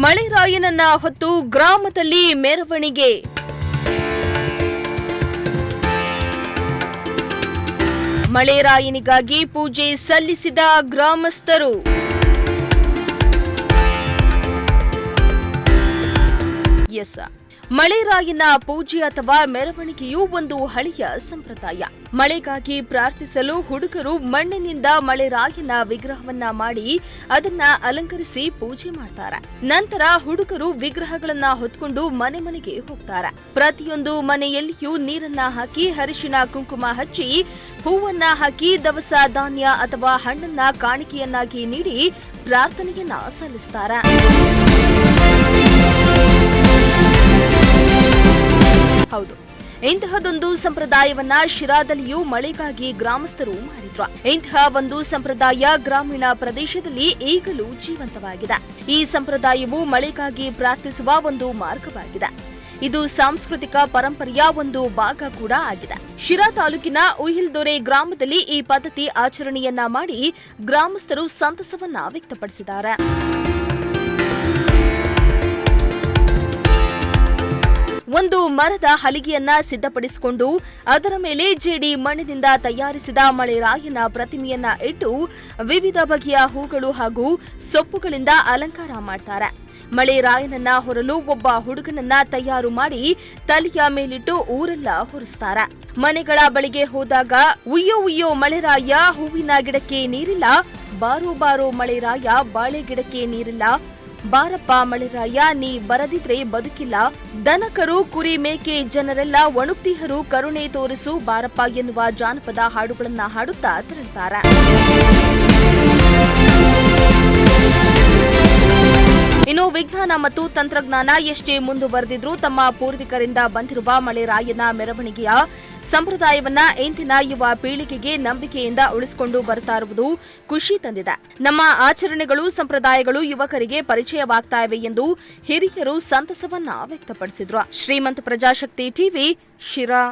ಮಳೆರಾಯನನ್ನ ಹೊತ್ತು ಗ್ರಾಮದಲ್ಲಿ ಮೆರವಣಿಗೆ. ಮಳೆರಾಯನಿಗಾಗಿ ಪೂಜೆ ಸಲ್ಲಿಸಿದ ಗ್ರಾಮಸ್ಥರು. ಮಳೆರಾಯನ ಪೂಜೆ ಅಥವಾ ಮೆರವಣಿಗೆಯು ಒಂದು ಹಳೆಯ ಸಂಪ್ರದಾಯ. ಮಳೆಗಾಗಿ ಪ್ರಾರ್ಥಿಸಲು ಹುಡುಗರು ಮಣ್ಣಿನಿಂದ ಮಳೆರಾಯನ ವಿಗ್ರಹವನ್ನ ಮಾಡಿ ಅದನ್ನ ಅಲಂಕರಿಸಿ ಪೂಜೆ ಮಾಡ್ತಾರೆ. ನಂತರ ಹುಡುಗರು ವಿಗ್ರಹಗಳನ್ನ ಹೊತ್ಕೊಂಡು ಮನೆ ಮನೆಗೆ ಹೋಗ್ತಾರೆ. ಪ್ರತಿಯೊಂದು ಮನೆಯಲ್ಲಿಯೂ ನೀರನ್ನ ಹಾಕಿ ಅರಿಶಿಣ ಕುಂಕುಮ ಹಚ್ಚಿ ಹೂವನ್ನ ಹಾಕಿ ದವಸ ಧಾನ್ಯ ಅಥವಾ ಹಣ್ಣನ್ನ ಕಾಣಿಕೆಯನ್ನಾಗಿ ನೀಡಿ ಪ್ರಾರ್ಥನೆಯನ್ನ ಸಲ್ಲಿಸ್ತಾರೆ. ಹೌದು, ಇಂತಹದೊಂದು ಸಂಪ್ರದಾಯವನ್ನ ಶಿರಾದಲ್ಲಿಯೂ ಮಳೆಗಾಗಿ ಗ್ರಾಮಸ್ಥರು ಮಾಡಿದ್ರು. ಇಂತಹ ಒಂದು ಸಂಪ್ರದಾಯ ಗ್ರಾಮೀಣ ಪ್ರದೇಶದಲ್ಲಿ ಈಗಲೂ ಜೀವಂತವಾಗಿದೆ. ಈ ಸಂಪ್ರದಾಯವು ಮಳೆಗಾಗಿ ಪ್ರಾರ್ಥಿಸುವ ಒಂದು ಮಾರ್ಗವಾಗಿದೆ. ಇದು ಸಾಂಸ್ಕೃತಿಕ ಪರಂಪರೆಯ ಒಂದು ಭಾಗ ಕೂಡ ಆಗಿದೆ. ಶಿರಾ ತಾಲೂಕಿನ ಉಯಿಲ್ದೊರೆ ಗ್ರಾಮದಲ್ಲಿ ಈ ಪದ್ಧತಿ ಆಚರಣೆಯನ್ನ ಮಾಡಿ ಗ್ರಾಮಸ್ಥರು ಸಂತಸವನ್ನ ವ್ಯಕ್ತಪಡಿಸಿದ್ದಾರೆ. ಒಂದು ಮರದ ಹಲಿಗೆಯನ್ನ ಸಿದ್ಧಪಡಿಸಿಕೊಂಡು ಅದರ ಮೇಲೆ ಜೇಡಿ ಮಣ್ಣಿನಿಂದ ತಯಾರಿಸಿದ ಮಳೆರಾಯನ ಪ್ರತಿಮೆಯನ್ನ ಇಟ್ಟು ವಿವಿಧ ಬಗೆಯ ಹೂಗಳು ಹಾಗೂ ಸೊಪ್ಪುಗಳಿಂದ ಅಲಂಕಾರ ಮಾಡ್ತಾರೆ. ಮಳೆರಾಯನನ್ನ ಹೊರಲು ಒಬ್ಬ ಹುಡುಗನನ್ನ ತಯಾರು ಮಾಡಿ ತಲೆಯ ಮೇಲಿಟ್ಟು ಊರೆಲ್ಲ ಹೊರಿಸ್ತಾರೆ. ಮನೆಗಳ ಬಳಿಗೆ ಹೋದಾಗ ಉಯ್ಯೋ ಉಯ್ಯೋ ಮಳೆರಾಯ, ಹೂವಿನ ಗಿಡಕ್ಕೆ ನೀರಿಲ್ಲ, ಬಾರೋ ಬಾರೋ ಮಳೆರಾಯ, ಬಾಳೆ ಗಿಡಕ್ಕೆ ನೀರಿಲ್ಲ, ಬಾರಪ್ಪ ಮಳೆರಾಯ ನೀ ಬರದಿದ್ರೆ ಬದುಕಿಲ್ಲ, ದನಕರು ಕುರಿ ಮೇಕೆ ಜನರೆಲ್ಲ ಒಣುಕ್ತಿಹರು ಕರುಣೆ ತೋರಿಸು ಬಾರಪ್ಪ ಎನ್ನುವ ಜಾನಪದ ಹಾಡುಗಳನ್ನ ಹಾಡುತ್ತಾ ತೆರಳುತ್ತಾರೆ. ಇನ್ನು ವಿಜ್ಞಾನ ಮತ್ತು ತಂತ್ರಜ್ಞಾನ ಎಷ್ಟೇ ಮುಂದುವರೆದಿದ್ರೂ ತಮ್ಮ ಪೂರ್ವಿಕರಿಂದ ಬಂದಿರುವ ಮಳೆರಾಯನ ಮೆರವಣಿಗೆಯ ಸಂಪ್ರದಾಯವನ್ನ ಇಂದಿನ ಯುವ ಪೀಳಿಗೆಗೆ ನಂಬಿಕೆಯಿಂದ ಉಳಿಸಿಕೊಂಡು ಬರ್ತಾ ಇರುವುದು ಖುಷಿ ತಂದಿದೆ. ನಮ್ಮ ಆಚರಣೆಗಳು, ಸಂಪ್ರದಾಯಗಳು ಯುವಕರಿಗೆ ಪರಿಚಯವಾಗ್ತಾ ಇವೆ ಎಂದು ಹಿರಿಯರು ಸಂತಸವನ್ನ ವ್ಯಕ್ತಪಡಿಸಿದ್ರು. ಶ್ರೀಮಂತ ಪ್ರಜಾಶಕ್ತಿ ಟಿವಿ, ಶಿರಾ.